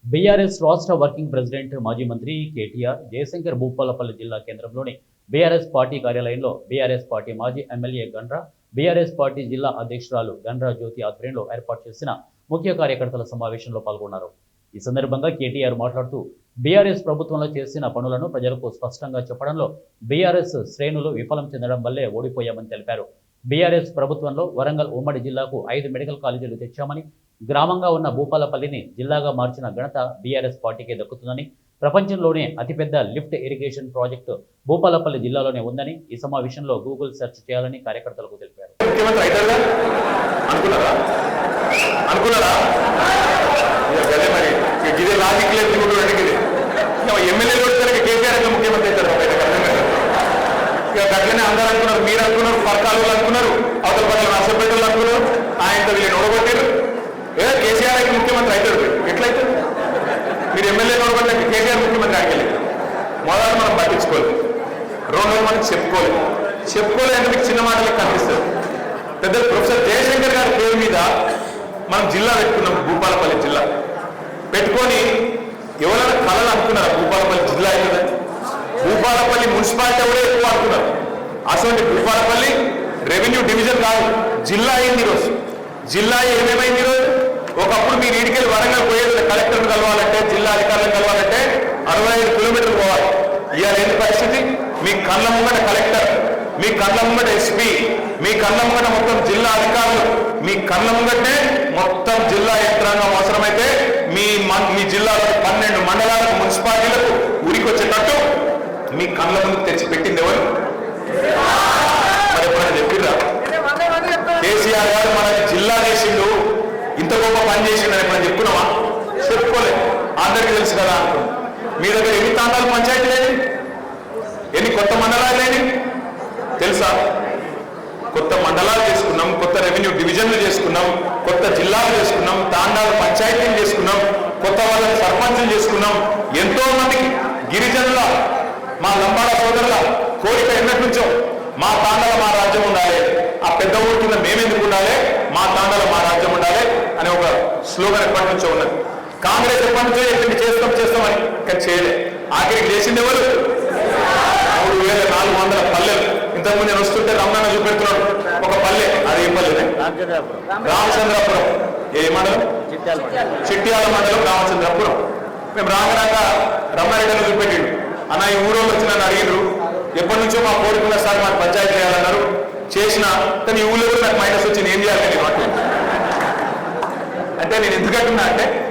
BRS రాష్ట్ర working president మాజీ మంత్రి కేటీఆర్ జయశంకర్ భూపాలపల్లి జిల్లా కేంద్రంలోని బీఆర్ఎస్ పార్టీ కార్యాలయంలో బీఆర్ఎస్ పార్టీ మాజీ ఎమ్మెల్యే గండ్ర, బీఆర్ఎస్ పార్టీ జిల్లా అధ్యక్షురాలు గండ్ర జ్యోతి ఆధ్వర్యంలో ఏర్పాటు చేసిన ముఖ్య కార్యకర్తల సమావేశంలో పాల్గొన్నారు. ఈ సందర్భంగా కేటీఆర్ మాట్లాడుతూ బీఆర్ఎస్ ప్రభుత్వంలో చేసిన పనులను ప్రజలకు స్పష్టంగా చెప్పడంలో బీఆర్ఎస్ శ్రేణులు విఫలం చెందడం వల్లే ఓడిపోయామని తెలిపారు. బీఆర్ఎస్ ప్రభుత్వంలో వరంగల్ ఉమ్మడి జిల్లాకు 5 మెడికల్ కాలేజీలు తెచ్చామని, గ్రామంగా ఉన్న భూపాలపల్లిని జిల్లాగా మార్చిన ఘనత బీఆర్ఎస్ పార్టీకే దక్కుతుందని, ప్రపంచంలోనే అతిపెద్ద లిఫ్ట్ ఇరిగేషన్ ప్రాజెక్టు భూపాలపల్లి జిల్లాలోనే ఉందని ఈ సమావేశంలో గూగుల్ సెర్చ్ చేయాలని కార్యకర్తలకు తెలిపారు. అందరూ అనుకున్నారు, మీరు అనుకున్నారు, పర్కాలు అనుకున్నారు, అవతల పట్ల నష్టపెట్టలు అనుకున్నారు, ఆయనతో వీళ్ళు నోడగొట్టారు. ఏదో కేసీఆర్ అయితే ముఖ్యమంత్రి అవుతాడు. ఎట్లయితే మీరు ఎమ్మెల్యే నోడగొట్టే కేసీఆర్ ముఖ్యమంత్రి ఆగలేదు. మొదలు మనం పట్టించుకోలేదు, రెండోది మనం చెప్పుకోలేదు మీకు చిన్న మాటలకు కనిపిస్తుంది. పెద్ద ప్రొఫెసర్ జయశంకర్ గారి పేరు మీద మనం జిల్లా పెట్టుకున్నాం, భూపాలపల్లి జిల్లా పెట్టుకొని ఎవరైనా కళలు అనుకున్నారా భూపాలపల్లి జిల్లా అవుతుందని? భూపాలపల్లి మున్సిపాలిటీ కూడా ఎక్కువ అనుకున్నారు. అసలు భూపాలపల్లి రెవెన్యూ డివిజన్ కాదు, జిల్లా అయింది. ఈరోజు జిల్లా ఏమేమైంది? ఈరోజు ఒకప్పుడు మీరు ఈడికెళ్ళి వరంగల్ పోయేది కలెక్టర్ని కలవాలంటే, జిల్లా అధికారులను కలవాలంటే 65 కిలోమీటర్లు పోవాలి. ఇవాళ ఏంటి పరిస్థితి? మీ కళ్ళ ముంగట కలెక్టర్, మీ కళ్ళ ముంగట ఎస్పీ, మీ కళ్ళ ముంగట మొత్తం జిల్లా అధికారులు, మీ కళ్ళ ముంగటే మొత్తం జిల్లా యంత్రాంగం అవసరమైతే మీ జిల్లాలో 12 మండలాలకు మున్సిపాలిటీలకు ఉరికొచ్చేటట్టు మీ కళ్ళ ముందు తెచ్చి పెట్టింది ఎవరు? మరి ఎప్పుడైనా చెప్పిర్రా? కేసీఆర్ గారు మన జిల్లా చేసిండు, ఇంత గొప్ప పని చేసిండు అని ఎప్పుడైనా చెప్పుకున్నావా? చెప్పుకోలేదు. అందరికీ తెలుసు కదా అనుకున్నాం. మీ దగ్గర ఎన్ని తాండాలు పంచాయతీ లేని, ఎన్ని కొత్త మండలాలు లేని తెలుసా? కొత్త మండలాలు చేసుకున్నాం, కొత్త రెవెన్యూ డివిజన్లు చేసుకున్నాం, కొత్త జిల్లాలు చేసుకున్నాం, తాండాలు పంచాయతీలు చేసుకున్నాం, కొత్త వాళ్ళని సర్పంచులు చేసుకున్నాం. ఎంతో మందికి గిరిజనుల, మా లంబాడ సోదరుల కోరిక ఎన్నటి నుంచో మా తాండల మా రాజ్యం ఉండాలి, ఆ పెద్ద ఊరు కింద మేమెందుకు ఉండాలి, మా తాండల మా రాజ్యం ఉండాలి అనే ఒక స్లోగన్ ఎప్పటి నుంచో ఉన్నది. కాంగ్రెస్ ఎప్పటి నుంచో ఎప్పుడు చేస్తామని కానీ చేయలే. ఆఖరికి చేసింది ఎవరు? 3400 పల్లెలు. ఇంతకుముందు నేను వస్తుంటే రమణ చూపెడుతున్నాడు ఒక పల్లె. అది ఏ పల్లె? రామచంద్రపురం. ఏ మండలం? చిట్యాల మండలం, రామచంద్రపురం. మేము రాంగరాగా రమణారెడ్డిని చూపెట్టిండు. అన్న ఈ ఊరోళ్ళు వచ్చి నన్ను అడిగిరు, ఎప్పటి నుంచో మా కోరికల సార్ మాకు పంచాయతీ చేయాలన్నారు, చేసిన కానీ ఈ ఊళ్ళో నాకు మైనస్ వచ్చి నేను ఏం చేయాలి? అంటే నేను ఎందుకంటున్నా అంటే